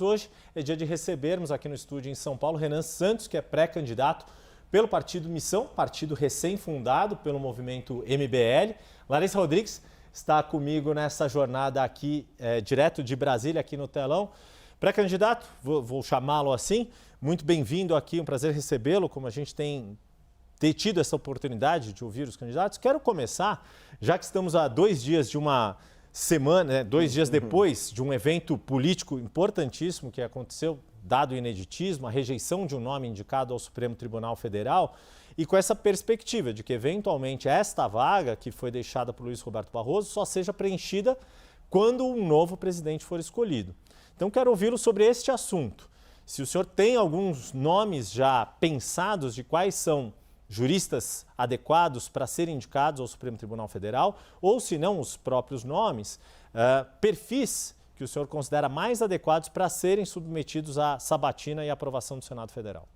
Hoje é dia de recebermos aqui no estúdio em São Paulo Renan Santos, que é pré-candidato pelo Partido Missão, partido recém-fundado pelo movimento MBL. Larissa Rodrigues está comigo nessa jornada aqui, direto de Brasília, aqui no telão. Pré-candidato, vou chamá-lo assim, muito bem-vindo aqui, um prazer recebê-lo, como a gente tem tido essa oportunidade de ouvir os candidatos. Quero começar, já que estamos a 2 dias de uma semana, 2 dias depois de um evento político importantíssimo que aconteceu, dado o ineditismo, a rejeição de um nome indicado ao Supremo Tribunal Federal, e com essa perspectiva de que, eventualmente, esta vaga que foi deixada por Luiz Roberto Barroso só seja preenchida quando um novo presidente for escolhido. Então, quero ouvi-lo sobre este assunto. Se o senhor tem alguns nomes já pensados de quais são juristas adequados para serem indicados ao Supremo Tribunal Federal, ou se não os próprios nomes, perfis que o senhor considera mais adequados para serem submetidos à sabatina e aprovação do Senado Federal.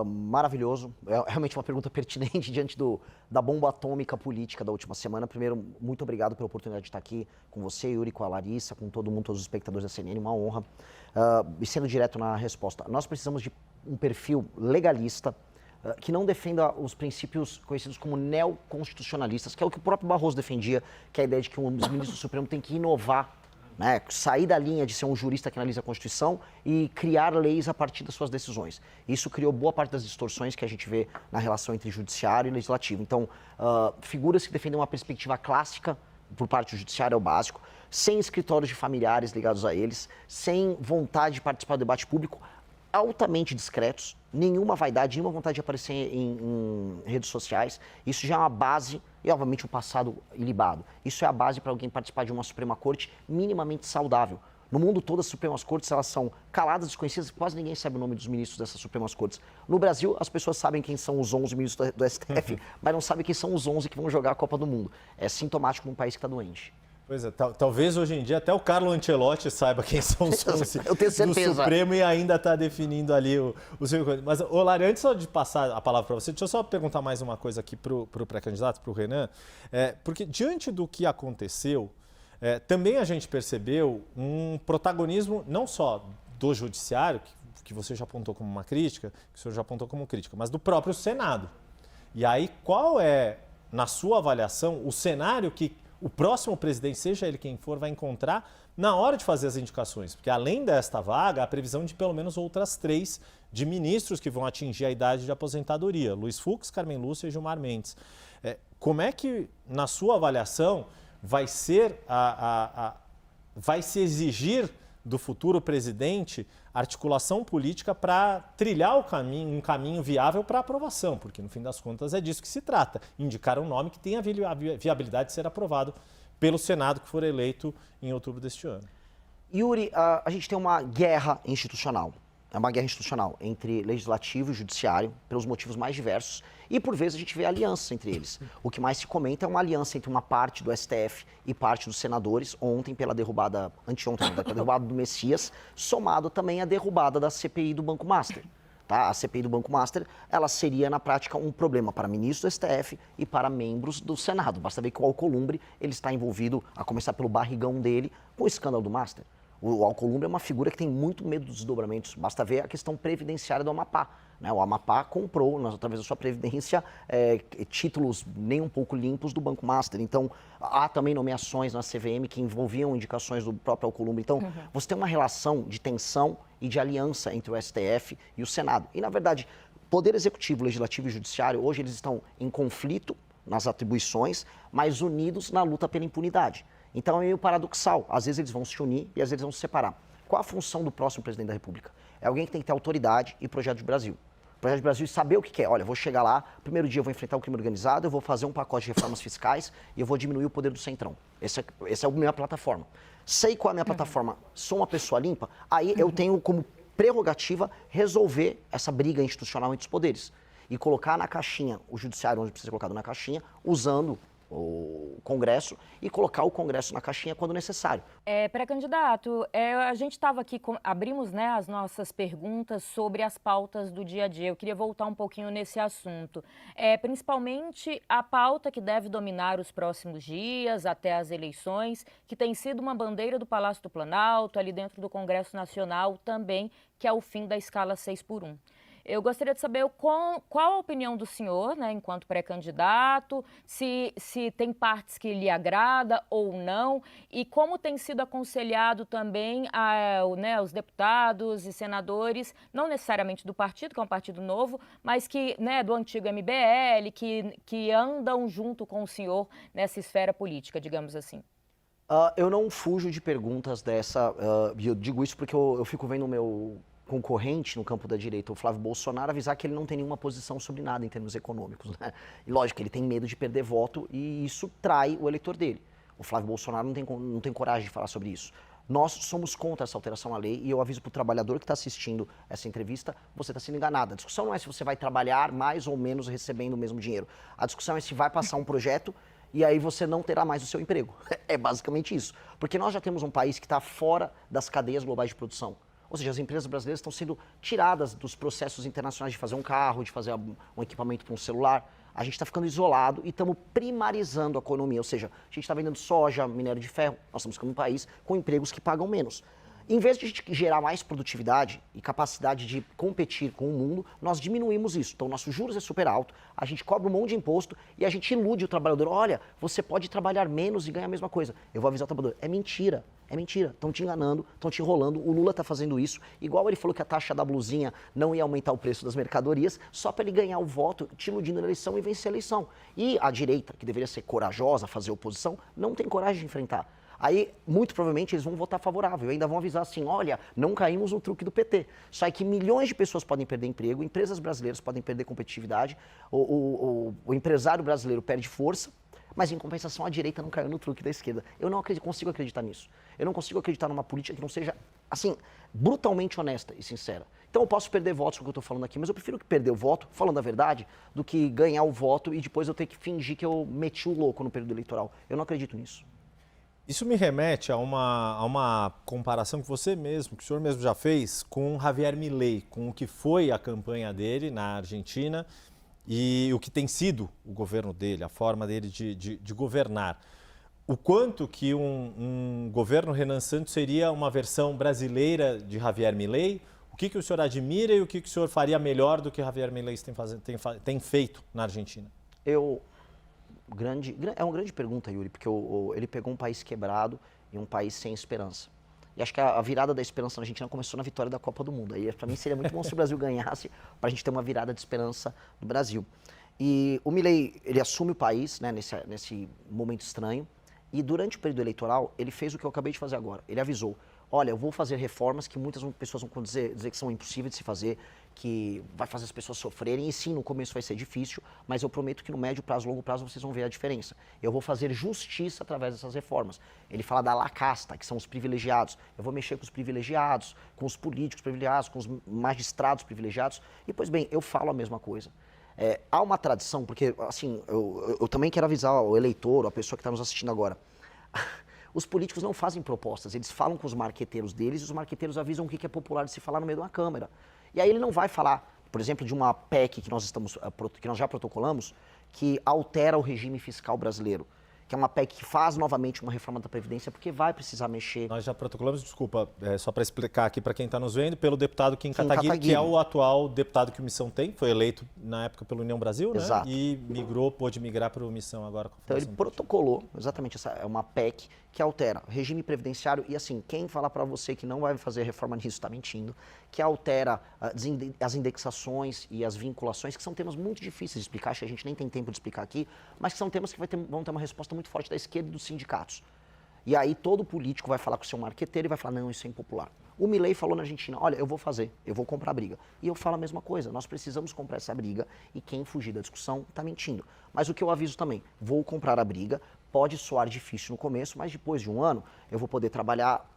Maravilhoso, é realmente uma pergunta pertinente diante da bomba atômica política da última semana. Primeiro, muito obrigado pela oportunidade de estar aqui com você, Yuri, com a Larissa, com todo mundo, todos os espectadores da CNN, uma honra. E sendo direto na resposta, nós precisamos de um perfil legalista, que não defenda os princípios conhecidos como neoconstitucionalistas, que é o que o próprio Barroso defendia, que é a ideia de que os ministros do Supremo têm que inovar, né? Sair da linha de ser um jurista que analisa a Constituição e criar leis a partir das suas decisões. Isso criou boa parte das distorções que a gente vê na relação entre judiciário e legislativo. Então, figuras que defendem uma perspectiva clássica por parte do judiciário é o básico, sem escritórios de familiares ligados a eles, sem vontade de participar do debate público, altamente discretos, nenhuma vaidade, nenhuma vontade de aparecer em redes sociais. Isso já é uma base, e obviamente um passado ilibado. Isso é a base para alguém participar de uma Suprema Corte minimamente saudável. No mundo todo, as Supremas Cortes, elas são caladas, desconhecidas, quase ninguém sabe o nome dos ministros dessas Supremas Cortes. No Brasil, as pessoas sabem quem são os 11 ministros do STF, mas não sabem quem são os 11 que vão jogar a Copa do Mundo. É sintomático num país que está doente. Pois é, talvez hoje em dia até o Carlo Ancelotti saiba quem são os 11 do Supremo e ainda está definindo ali o seu... Mas, Lari, antes de passar a palavra para você, deixa eu só perguntar mais uma coisa aqui para o pré-candidato, para o Renan, porque diante do que aconteceu, também a gente percebeu um protagonismo não só do judiciário, que você já apontou como uma crítica, que o senhor já apontou como crítica, mas do próprio Senado. E aí, qual é, na sua avaliação, o cenário que o próximo presidente, seja ele quem for, vai encontrar na hora de fazer as indicações? Porque além desta vaga, há a previsão de pelo menos outras 3 de ministros que vão atingir a idade de aposentadoria. Luiz Fux, Carmen Lúcia e Gilmar Mendes. Como é que, na sua avaliação, vai ser vai se exigir do futuro presidente articulação política para trilhar um caminho viável para aprovação, porque no fim das contas é disso que se trata, indicar um nome que tenha a viabilidade de ser aprovado pelo Senado que for eleito em outubro deste ano. Yuri, a gente tem uma guerra institucional. É uma guerra institucional entre legislativo e judiciário, pelos motivos mais diversos, e por vezes a gente vê alianças entre eles. O que mais se comenta é uma aliança entre uma parte do STF e parte dos senadores, ontem pela derrubada, anteontem, pela derrubada do Messias, somado também à derrubada da CPI do Banco Master. Tá? A CPI do Banco Master, ela seria na prática um problema para ministros do STF e para membros do Senado. Basta ver que o Alcolumbre ele está envolvido, a começar pelo barrigão dele, com o escândalo do Master. O Alcolumbre é uma figura que tem muito medo dos desdobramentos. Basta ver a questão previdenciária do Amapá. Né? O Amapá comprou, através da sua previdência, títulos nem um pouco limpos do Banco Master. Então, há também nomeações na CVM que envolviam indicações do próprio Alcolumbre. Então, você tem uma relação de tensão e de aliança entre o STF e o Senado. E, na verdade, Poder Executivo, Legislativo e Judiciário, hoje eles estão em conflito nas atribuições, mas unidos na luta pela impunidade. Então é meio paradoxal. Às vezes eles vão se unir e às vezes vão se separar. Qual a função do próximo presidente da República? É alguém que tem que ter autoridade e projeto de Brasil. Projeto de Brasil e saber o que quer. Olha, eu vou chegar lá, primeiro dia eu vou enfrentar o crime organizado, eu vou fazer um pacote de reformas fiscais e eu vou diminuir o poder do Centrão. Essa é a minha plataforma. Sei qual é a minha plataforma, sou uma pessoa limpa, aí eu tenho como prerrogativa resolver essa briga institucional entre os poderes. E colocar na caixinha, o judiciário onde precisa ser colocado na caixinha, usando o Congresso e colocar o Congresso na caixinha quando necessário. Pré-candidato, a gente estava aqui, abrimos, né, as nossas perguntas sobre as pautas do dia a dia. Eu queria voltar um pouquinho nesse assunto. Principalmente a pauta que deve dominar os próximos dias, até as eleições, que tem sido uma bandeira do Palácio do Planalto, ali dentro do Congresso Nacional também, que é o fim da escala 6x1. Eu gostaria de saber qual a opinião do senhor, né, enquanto pré-candidato, se tem partes que lhe agrada ou não, e como tem sido aconselhado também os deputados e senadores, não necessariamente do partido, que é um partido novo, mas que, né, do antigo MBL, que andam junto com o senhor nessa esfera política, digamos assim. Eu não fujo de perguntas dessa, e eu digo isso porque eu fico vendo o meu concorrente no campo da direita, o Flávio Bolsonaro, avisar que ele não tem nenhuma posição sobre nada em termos econômicos, né? E lógico, ele tem medo de perder voto e isso trai o eleitor dele. O Flávio Bolsonaro não tem coragem de falar sobre isso. Nós somos contra essa alteração à lei e eu aviso para o trabalhador que está assistindo essa entrevista, você está sendo enganado. A discussão não é se você vai trabalhar mais ou menos recebendo o mesmo dinheiro. A discussão é se vai passar um projeto e aí você não terá mais o seu emprego. É basicamente isso. Porque nós já temos um país que está fora das cadeias globais de produção. Ou seja, as empresas brasileiras estão sendo tiradas dos processos internacionais de fazer um carro, de fazer um equipamento para um celular. A gente está ficando isolado e estamos primarizando a economia. Ou seja, a gente está vendendo soja, minério de ferro. Nós estamos ficando um país com empregos que pagam menos. Em vez de a gente gerar mais produtividade e capacidade de competir com o mundo, nós diminuímos isso. Então, nossos juros é super alto, a gente cobra um monte de imposto e a gente ilude o trabalhador. Olha, você pode trabalhar menos e ganhar a mesma coisa. Eu vou avisar o trabalhador. É mentira. É mentira. Estão te enganando, estão te enrolando. O Lula está fazendo isso. Igual ele falou que a taxa da blusinha não ia aumentar o preço das mercadorias, só para ele ganhar o voto, te iludindo na eleição e vencer a eleição. E a direita, que deveria ser corajosa, fazer oposição, não tem coragem de enfrentar. Aí, muito provavelmente, eles vão votar favorável. Ainda vão avisar assim, olha, não caímos no truque do PT. Só que milhões de pessoas podem perder emprego, empresas brasileiras podem perder competitividade, o empresário brasileiro perde força, mas em compensação a direita não caiu no truque da esquerda. Eu não consigo acreditar nisso. Eu não consigo acreditar numa política que não seja, assim, brutalmente honesta e sincera. Então eu posso perder votos com o que eu estou falando aqui, mas eu prefiro perder o voto, falando a verdade, do que ganhar o voto e depois eu ter que fingir que eu meti o louco no período eleitoral. Eu não acredito nisso. Isso me remete a uma comparação que que o senhor mesmo já fez com Javier Milei, com o que foi a campanha dele na Argentina e o que tem sido o governo dele, a forma dele de governar. O quanto que um governo Renan Santos seria uma versão brasileira de Javier Milei? O que o senhor admira e o que o senhor faria melhor do que Javier Milei tem feito na Argentina? É uma grande pergunta, Yuri, porque ele pegou um país quebrado e um país sem esperança. E acho que a virada da esperança na Argentina começou na vitória da Copa do Mundo. Aí, para mim, seria muito bom se o Brasil ganhasse, para a gente ter uma virada de esperança no Brasil. E o Milei, ele assume o país, né, nesse momento estranho, e durante o período eleitoral, ele fez o que eu acabei de fazer agora. Ele avisou, olha, eu vou fazer reformas que muitas pessoas vão dizer que são impossíveis de se fazer, que vai fazer as pessoas sofrerem, e sim, no começo vai ser difícil, mas eu prometo que no médio prazo, longo prazo, vocês vão ver a diferença. Eu vou fazer justiça através dessas reformas. Ele fala da la casta, que são os privilegiados. Eu vou mexer com os privilegiados, com os políticos privilegiados, com os magistrados privilegiados, e, pois bem, eu falo a mesma coisa. Há uma tradição, porque, assim, eu também quero avisar o eleitor, a pessoa que está nos assistindo agora. Os políticos não fazem propostas, eles falam com os marqueteiros deles e os marqueteiros avisam o que é popular de se falar no meio de uma câmera. E aí ele não vai falar, por exemplo, de uma PEC que nós já protocolamos, que altera o regime fiscal brasileiro, que é uma PEC que faz novamente uma reforma da Previdência, porque vai precisar mexer. Nós já protocolamos, desculpa, só para explicar aqui para quem está nos vendo, pelo deputado Kim Kataguiri, que é o atual deputado que o Missão tem, foi eleito na época pelo União Brasil, né? Exato. E pôde migrar para o Missão agora. Então ele protocolou, exatamente, é uma PEC que altera o regime previdenciário e assim, quem falar para você que não vai fazer reforma nisso está mentindo, que altera as indexações e as vinculações, que são temas muito difíceis de explicar, acho que a gente nem tem tempo de explicar aqui, mas que são temas que vão ter uma resposta muito forte da esquerda e dos sindicatos. E aí todo político vai falar com o seu marqueteiro e vai falar, não, isso é impopular. O Milei falou na Argentina, olha, eu vou comprar briga. E eu falo a mesma coisa, nós precisamos comprar essa briga e quem fugir da discussão está mentindo. Mas o que eu aviso também, vou comprar a briga, pode soar difícil no começo, mas depois de um ano eu vou poder trabalhar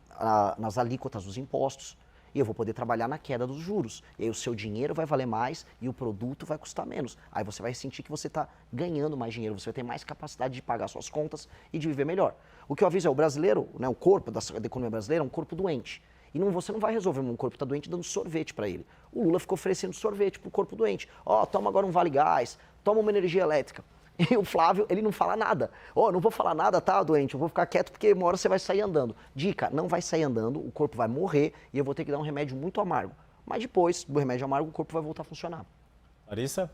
nas alíquotas dos impostos e eu vou poder trabalhar na queda dos juros. E aí o seu dinheiro vai valer mais e o produto vai custar menos. Aí você vai sentir que você está ganhando mais dinheiro, você vai ter mais capacidade de pagar suas contas e de viver melhor. O que eu aviso é, o brasileiro, né, o corpo da economia brasileira é um corpo doente. E você não vai resolver um corpo que está doente dando sorvete para ele. O Lula ficou oferecendo sorvete para o corpo doente. Toma agora um Vale Gás, toma uma energia elétrica. E o Flávio, ele não fala nada. Não vou falar nada, tá, doente? Eu vou ficar quieto porque uma hora você vai sair andando. Dica, não vai sair andando, o corpo vai morrer e eu vou ter que dar um remédio muito amargo. Mas depois do remédio amargo, o corpo vai voltar a funcionar. Larissa?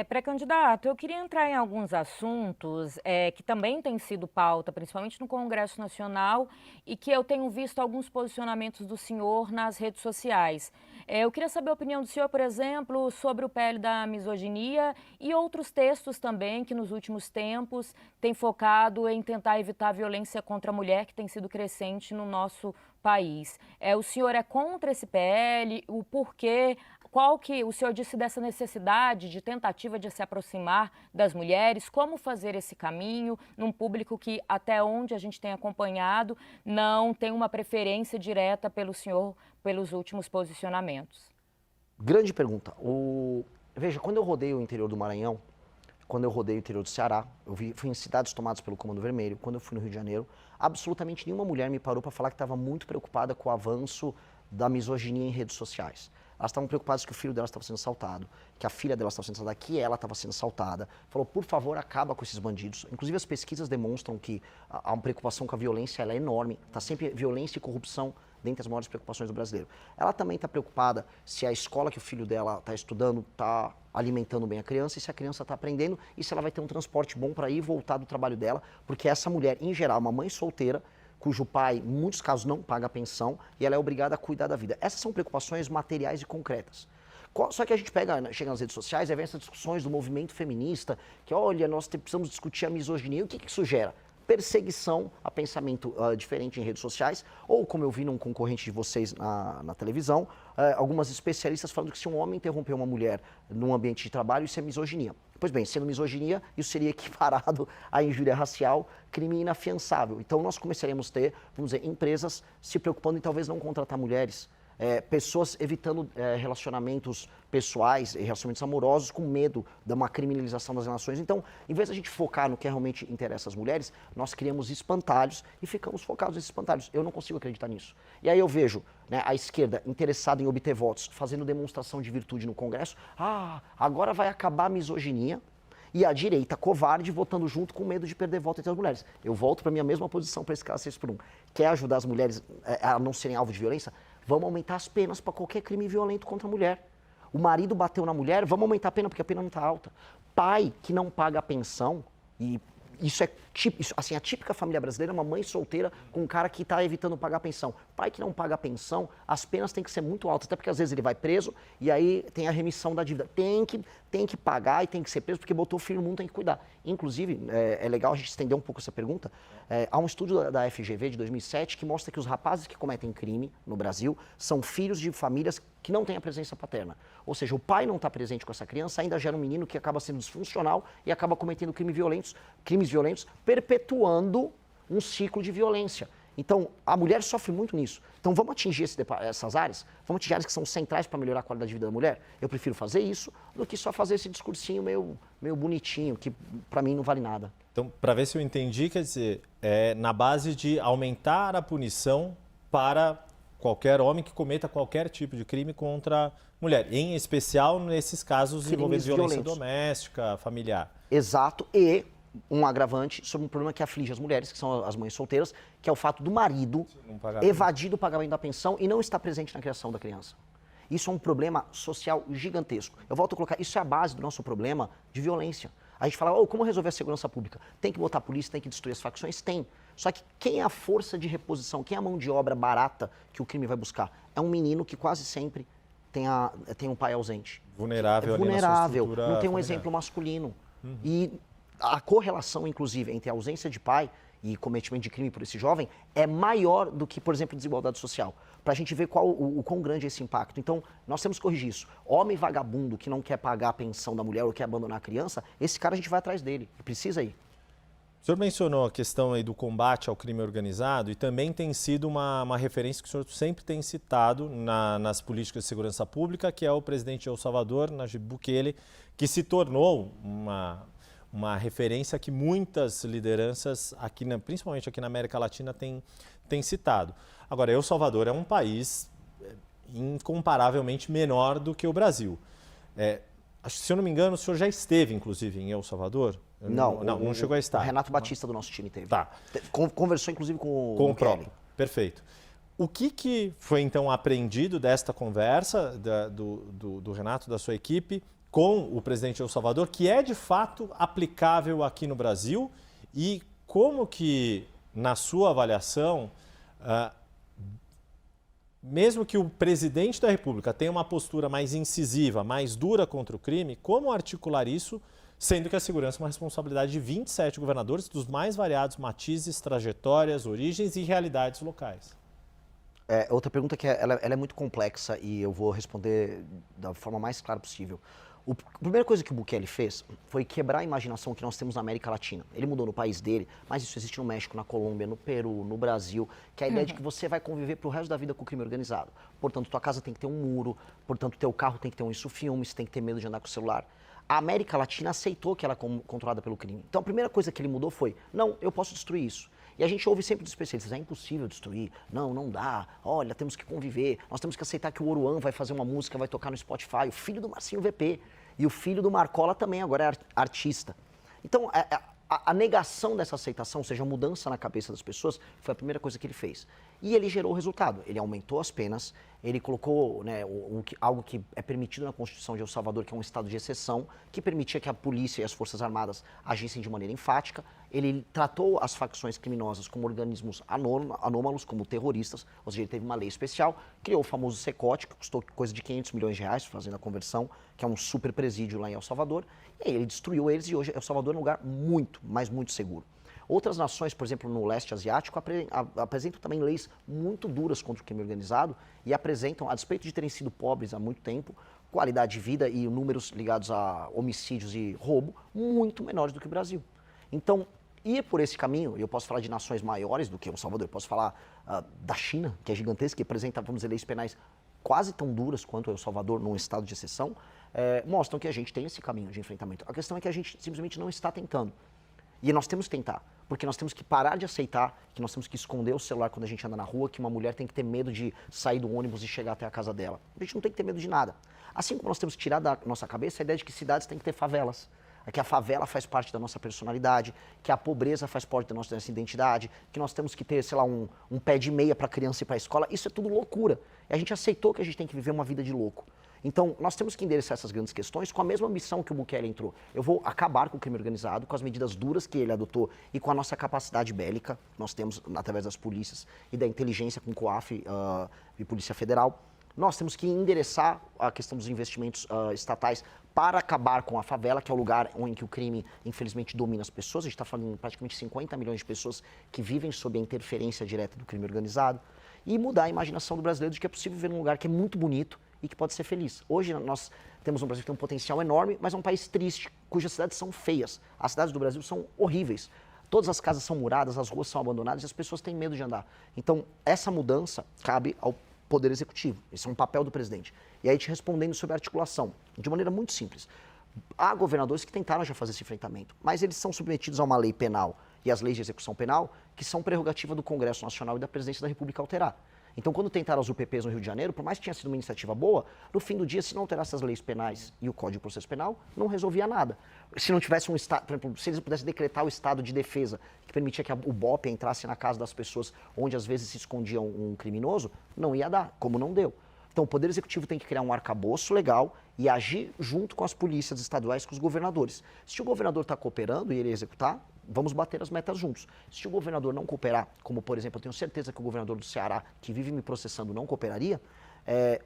Pré-candidato, eu queria entrar em alguns assuntos que também têm sido pauta, principalmente no Congresso Nacional, e que eu tenho visto alguns posicionamentos do senhor nas redes sociais. Eu queria saber a opinião do senhor, por exemplo, sobre o PL da misoginia e outros textos também que nos últimos tempos têm focado em tentar evitar a violência contra a mulher, que tem sido crescente no nosso país. O senhor é contra esse PL? O porquê? Qual que o senhor disse dessa necessidade de tentativa de se aproximar das mulheres? Como fazer esse caminho num público que, até onde a gente tem acompanhado, não tem uma preferência direta pelo senhor pelos últimos posicionamentos? Grande pergunta. Veja, quando eu rodei o interior do Maranhão, quando eu rodei o interior do Ceará, fui em cidades tomadas pelo Comando Vermelho, quando eu fui no Rio de Janeiro, absolutamente nenhuma mulher me parou para falar que estava muito preocupada com o avanço da misoginia em redes sociais. Elas estavam preocupadas que o filho delas estava sendo assaltado, que a filha delas estava sendo assaltada, que ela estava sendo assaltada. Falou, por favor, acaba com esses bandidos. Inclusive, as pesquisas demonstram que há uma preocupação com a violência, ela é enorme. Está sempre violência e corrupção dentre as maiores preocupações do brasileiro. Ela também está preocupada se a escola que o filho dela está estudando está alimentando bem a criança e se a criança está aprendendo e se ela vai ter um transporte bom para ir e voltar do trabalho dela, porque essa mulher, em geral, uma mãe solteira, cujo pai, em muitos casos, não paga a pensão e ela é obrigada a cuidar da vida. Essas são preocupações materiais e concretas. Só que a gente chega nas redes sociais e vê essas discussões do movimento feminista, que olha, nós precisamos discutir a misoginia. O que isso gera? Perseguição a pensamento diferente em redes sociais, ou como eu vi num concorrente de vocês na televisão, algumas especialistas falando que se um homem interromper uma mulher num ambiente de trabalho, isso é misoginia. Pois bem, sendo misoginia, isso seria equiparado à injúria racial, crime inafiançável. Então nós começaremos a ter, vamos dizer, empresas se preocupando em talvez não contratar mulheres, pessoas evitando relacionamentos pessoais e relacionamentos amorosos com medo de uma criminalização das relações. Então, em vez de a gente focar no que realmente interessa às mulheres, nós criamos espantalhos e ficamos focados nesses espantalhos. Eu não consigo acreditar nisso. E aí eu vejo, né, a esquerda interessada em obter votos, fazendo demonstração de virtude no Congresso. Agora vai acabar a misoginia. E a direita covarde votando junto com medo de perder voto entre as mulheres. Eu volto para a minha mesma posição para esse caso 6x1. Quer ajudar as mulheres a não serem alvo de violência? Vamos aumentar as penas para qualquer crime violento contra a mulher. O marido bateu na mulher, vamos aumentar a pena porque a pena não está alta. Pai que não paga a pensão, e isso é assim, a típica família brasileira, uma mãe solteira com um cara que está evitando pagar a pensão. Pai que não paga a pensão, as penas têm que ser muito altas, até porque às vezes ele vai preso e aí tem a remissão da dívida. Tem que pagar e tem que ser preso porque botou o filho no mundo, tem que cuidar. Inclusive, é legal a gente estender um pouco essa pergunta. Há um estudo da FGV de 2007 que mostra que os rapazes que cometem crime no Brasil são filhos de famílias que não têm a presença paterna. Ou seja, o pai não está presente com essa criança, ainda gera um menino que acaba sendo disfuncional e acaba cometendo crimes violentos, perpetuando um ciclo de violência. Então, a mulher sofre muito nisso. Então, vamos atingir essas áreas? Vamos atingir áreas que são centrais para melhorar a qualidade de vida da mulher? Eu prefiro fazer isso do que só fazer esse discursinho meio bonitinho, que para mim não vale nada. Então, para ver se eu entendi, quer dizer, na base de aumentar a punição para qualquer homem que cometa qualquer tipo de crime contra a mulher, em especial nesses casos envolvendo violência doméstica, familiar. Exato, e um agravante sobre um problema que aflige as mulheres, que são as mães solteiras, que é o fato do marido evadir do pagamento da pensão e não estar presente na criação da criança. Isso é um problema social gigantesco. Eu volto a colocar, isso é a base do nosso problema de violência. A gente fala, como resolver a segurança pública? Tem que botar a polícia, tem que destruir as facções? Tem. Só que quem é a força de reposição, quem é a mão de obra barata que o crime vai buscar? É um menino que quase sempre tem um pai ausente. Vulnerável, não tem um exemplo masculino. E a correlação, inclusive, entre a ausência de pai e cometimento de crime por esse jovem é maior do que, por exemplo, desigualdade social. Para a gente ver o quão grande é esse impacto. Então, nós temos que corrigir isso. Homem vagabundo que não quer pagar a pensão da mulher ou quer abandonar a criança, esse cara a gente vai atrás dele. Precisa ir. O senhor mencionou a questão aí do combate ao crime organizado e também tem sido uma referência que o senhor sempre tem citado nas políticas de segurança pública, que é o presidente de El Salvador, Nayib Bukele, que se tornou uma referência que muitas lideranças, principalmente aqui na América Latina, têm citado. Agora, El Salvador é um país incomparavelmente menor do que o Brasil. Se eu não me engano, o senhor já esteve, inclusive, em El Salvador? Não chegou a estar. O Renato Batista do nosso time teve. Tá. Conversou, inclusive, com o próprio. Perfeito. O que foi, então, aprendido desta conversa do Renato, da sua equipe, com o presidente de El Salvador, que é, de fato, aplicável aqui no Brasil? E como que, na sua avaliação, mesmo que o presidente da República tenha uma postura mais incisiva, mais dura contra o crime, como articular isso, sendo que a segurança é uma responsabilidade de 27 governadores dos mais variados matizes, trajetórias, origens e realidades locais? Outra pergunta que ela é muito complexa e eu vou responder da forma mais clara possível. A primeira coisa que o Bukele fez foi quebrar a imaginação que nós temos na América Latina. Ele mudou no país dele, mas isso existe no México, na Colômbia, no Peru, no Brasil, que é a ideia de que você vai conviver pro resto da vida com o crime organizado. Portanto, tua casa tem que ter um muro, portanto, teu carro tem que ter um isso-filme, você tem que ter medo de andar com o celular. A América Latina aceitou que ela é controlada pelo crime. Então, a primeira coisa que ele mudou foi, não, eu posso destruir isso. E a gente ouve sempre dos especialistas, é impossível destruir, não dá, olha, temos que conviver, nós temos que aceitar que o Oruan vai fazer uma música, vai tocar no Spotify, o filho do Marcinho VP, e o filho do Marcola também agora é artista. Então, a negação dessa aceitação, ou seja, a mudança na cabeça das pessoas, foi a primeira coisa que ele fez. E ele gerou o resultado. Ele aumentou as penas, ele colocou, né, algo que é permitido na Constituição de El Salvador, que é um estado de exceção, que permitia que a polícia e as Forças Armadas agissem de maneira enfática. Ele tratou as facções criminosas como organismos anômalos, como terroristas, ou seja, ele teve uma lei especial, criou o famoso Secote, que custou coisa de 500 milhões de reais, fazendo a conversão, que é um super presídio lá em El Salvador, e aí ele destruiu eles e hoje El Salvador é um lugar muito, mas muito seguro. Outras nações, por exemplo, no leste asiático, apresentam também leis muito duras contra o crime organizado e apresentam, a despeito de terem sido pobres há muito tempo, qualidade de vida e números ligados a homicídios e roubo muito menores do que o Brasil. Então, ir por esse caminho, e eu posso falar de nações maiores do que El Salvador, eu posso falar da China, que é gigantesca, que apresenta, vamos dizer, leis penais quase tão duras quanto El Salvador, num estado de exceção, mostram que a gente tem esse caminho de enfrentamento. A questão é que a gente simplesmente não está tentando. E nós temos que tentar, porque nós temos que parar de aceitar que nós temos que esconder o celular quando a gente anda na rua, que uma mulher tem que ter medo de sair do ônibus e chegar até a casa dela. A gente não tem que ter medo de nada. Assim como nós temos que tirar da nossa cabeça a ideia de que cidades têm que ter favelas, que a favela faz parte da nossa personalidade, que a pobreza faz parte da nossa identidade, que nós temos que ter, sei lá, um pé de meia para a criança ir para a escola. Isso é tudo loucura. E a gente aceitou que a gente tem que viver uma vida de louco. Então, nós temos que endereçar essas grandes questões com a mesma missão que o Bukele entrou. Eu vou acabar com o crime organizado, com as medidas duras que ele adotou e com a nossa capacidade bélica, nós temos através das polícias e da inteligência com o COAF e Polícia Federal. Nós temos que endereçar a questão dos investimentos estatais para acabar com a favela, que é o lugar em que o crime, infelizmente, domina as pessoas. A gente está falando de praticamente 50 milhões de pessoas que vivem sob a interferência direta do crime organizado. E mudar a imaginação do brasileiro de que é possível viver num lugar que é muito bonito e que pode ser feliz. Hoje nós temos um Brasil que tem um potencial enorme, mas é um país triste, cujas cidades são feias. As cidades do Brasil são horríveis. Todas as casas são muradas, as ruas são abandonadas e as pessoas têm medo de andar. Então, essa mudança cabe ao Poder Executivo. Esse é um papel do presidente. E aí, te respondendo sobre a articulação, de maneira muito simples. Há governadores que tentaram já fazer esse enfrentamento, mas eles são submetidos a uma lei penal e as leis de execução penal, que são prerrogativa do Congresso Nacional e da Presidência da República alterar. Então, quando tentaram as UPPs no Rio de Janeiro, por mais que tenha sido uma iniciativa boa, no fim do dia, se não alterasse as leis penais e o Código de Processo Penal, não resolvia nada. Se não tivesse um estado, por exemplo, se eles pudessem decretar o estado de defesa, que permitia que o BOP entrasse na casa das pessoas onde às vezes se escondia um criminoso, não ia dar, como não deu. Então, o Poder Executivo tem que criar um arcabouço legal e agir junto com as polícias estaduais, com os governadores. Se o governador está cooperando e ele executar, vamos bater as metas juntos. Se o governador não cooperar, como, por exemplo, eu tenho certeza que o governador do Ceará, que vive me processando, não cooperaria,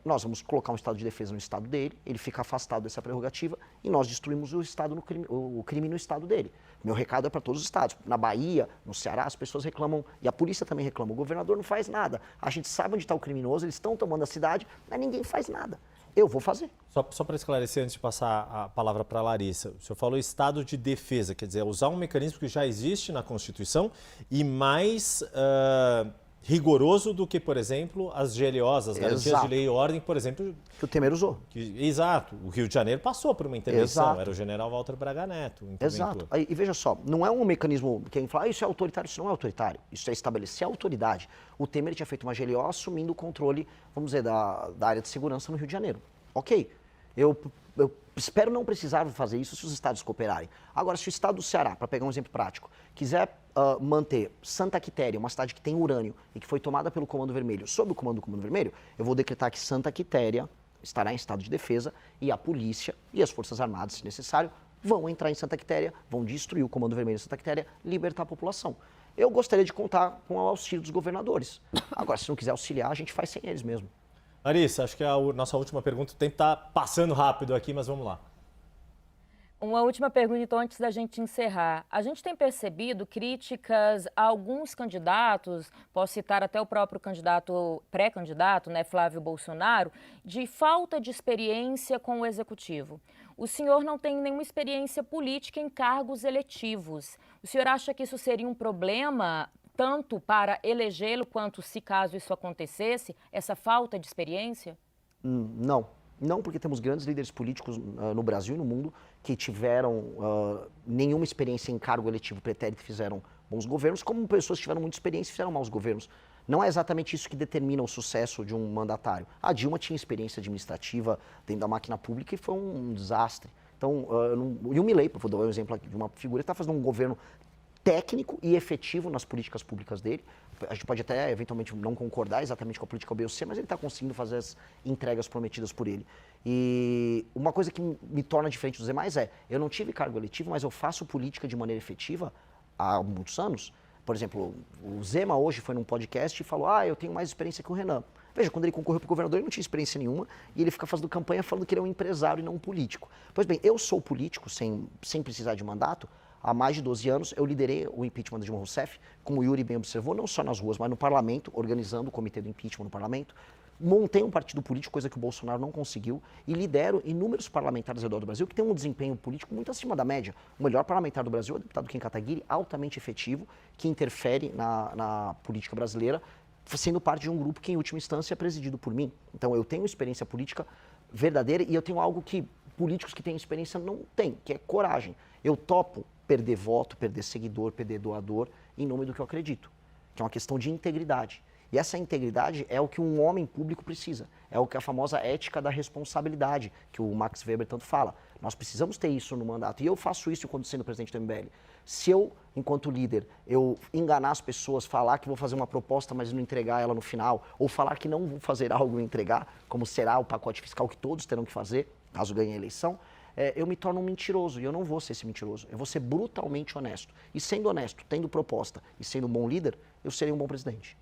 nós vamos colocar um estado de defesa no estado dele, ele fica afastado dessa prerrogativa e nós destruímos o crime no estado dele. Meu recado é para todos os estados. Na Bahia, no Ceará, as pessoas reclamam, e a polícia também reclama, o governador não faz nada. A gente sabe onde está o criminoso, eles estão tomando a cidade, mas ninguém faz nada. eu vou fazer. Só para esclarecer, antes de passar a palavra para a Larissa, o senhor falou estado de defesa, quer dizer, usar um mecanismo que já existe na Constituição e mais rigoroso do que, por exemplo, as GLOs, as garantias de lei e ordem, por exemplo. Que o Temer usou. Exato. O Rio de Janeiro passou por uma intervenção, Exato. Era o general Walter Braga Neto. Exato. E veja só, não é um mecanismo, quem fala, isso é autoritário, isso não é autoritário. Isso é estabelecer a autoridade. O Temer tinha feito uma GLO assumindo o controle, vamos dizer, da área de segurança no Rio de Janeiro. Ok. Eu espero não precisar fazer isso se os estados cooperarem. Agora, se o estado do Ceará, para pegar um exemplo prático, quiser manter Santa Quitéria, uma cidade que tem urânio e que foi tomada pelo Comando Vermelho, sob o comando do Comando Vermelho, eu vou decretar que Santa Quitéria estará em estado de defesa e a polícia e as Forças Armadas, se necessário, vão entrar em Santa Quitéria, vão destruir o Comando Vermelho em Santa Quitéria, libertar a população. Eu gostaria de contar com o auxílio dos governadores. Agora, se não quiser auxiliar, a gente faz sem eles mesmo. Larissa, acho que a nossa última pergunta tem que estar passando rápido aqui, mas vamos lá. Uma última pergunta, então, antes da gente encerrar. A gente tem percebido críticas a alguns candidatos, posso citar até o próprio pré-candidato, né, Flávio Bolsonaro, de falta de experiência com o executivo. O senhor não tem nenhuma experiência política em cargos eletivos. O senhor acha que isso seria um problema, tanto para elegê-lo, quanto se caso isso acontecesse, essa falta de experiência? Não. Não, porque temos grandes líderes políticos no Brasil e no mundo que tiveram nenhuma experiência em cargo eletivo pretérito e fizeram bons governos, como pessoas que tiveram muita experiência e fizeram maus governos. Não é exatamente isso que determina o sucesso de um mandatário. A Dilma tinha experiência administrativa dentro da máquina pública e foi um desastre. Então, e o Milei, vou dar um exemplo aqui de uma figura que está fazendo um governo técnico e efetivo nas políticas públicas dele. A gente pode até, eventualmente, não concordar exatamente com a política B ou C, mas ele está conseguindo fazer as entregas prometidas por ele. E uma coisa que me torna diferente dos demais eu não tive cargo eletivo, mas eu faço política de maneira efetiva há muitos anos. Por exemplo, o Zema hoje foi num podcast e falou, eu tenho mais experiência que o Renan. Veja, quando ele concorreu para o governador, ele não tinha experiência nenhuma e ele fica fazendo campanha falando que ele é um empresário e não um político. Pois bem, eu sou político sem precisar de mandato. Há mais de 12 anos, eu liderei o impeachment de Dilma Rousseff, como o Yuri bem observou, não só nas ruas, mas no parlamento, organizando o comitê do impeachment no parlamento. Montei um partido político, coisa que o Bolsonaro não conseguiu, e lidero inúmeros parlamentares ao redor do Brasil que têm um desempenho político muito acima da média. O melhor parlamentar do Brasil é o deputado Kim Kataguiri, altamente efetivo, que interfere na política brasileira, sendo parte de um grupo que, em última instância, é presidido por mim. Então, eu tenho experiência política verdadeira e eu tenho algo que políticos que têm experiência não têm, que é coragem. Eu topo perder voto, perder seguidor, perder doador, em nome do que eu acredito, que é uma questão de integridade. E essa integridade é o que um homem público precisa, é o que a famosa ética da responsabilidade, que o Max Weber tanto fala. Nós precisamos ter isso no mandato, e eu faço isso quando sendo presidente do MBL. Se eu, enquanto líder, eu enganar as pessoas, falar que vou fazer uma proposta, mas não entregar ela no final, ou falar que não vou fazer algo e entregar, como será o pacote fiscal que todos terão que fazer, caso ganhe a eleição, eu me torno um mentiroso, e eu não vou ser esse mentiroso. Eu vou ser brutalmente honesto. E sendo honesto, tendo proposta e sendo um bom líder, eu serei um bom presidente.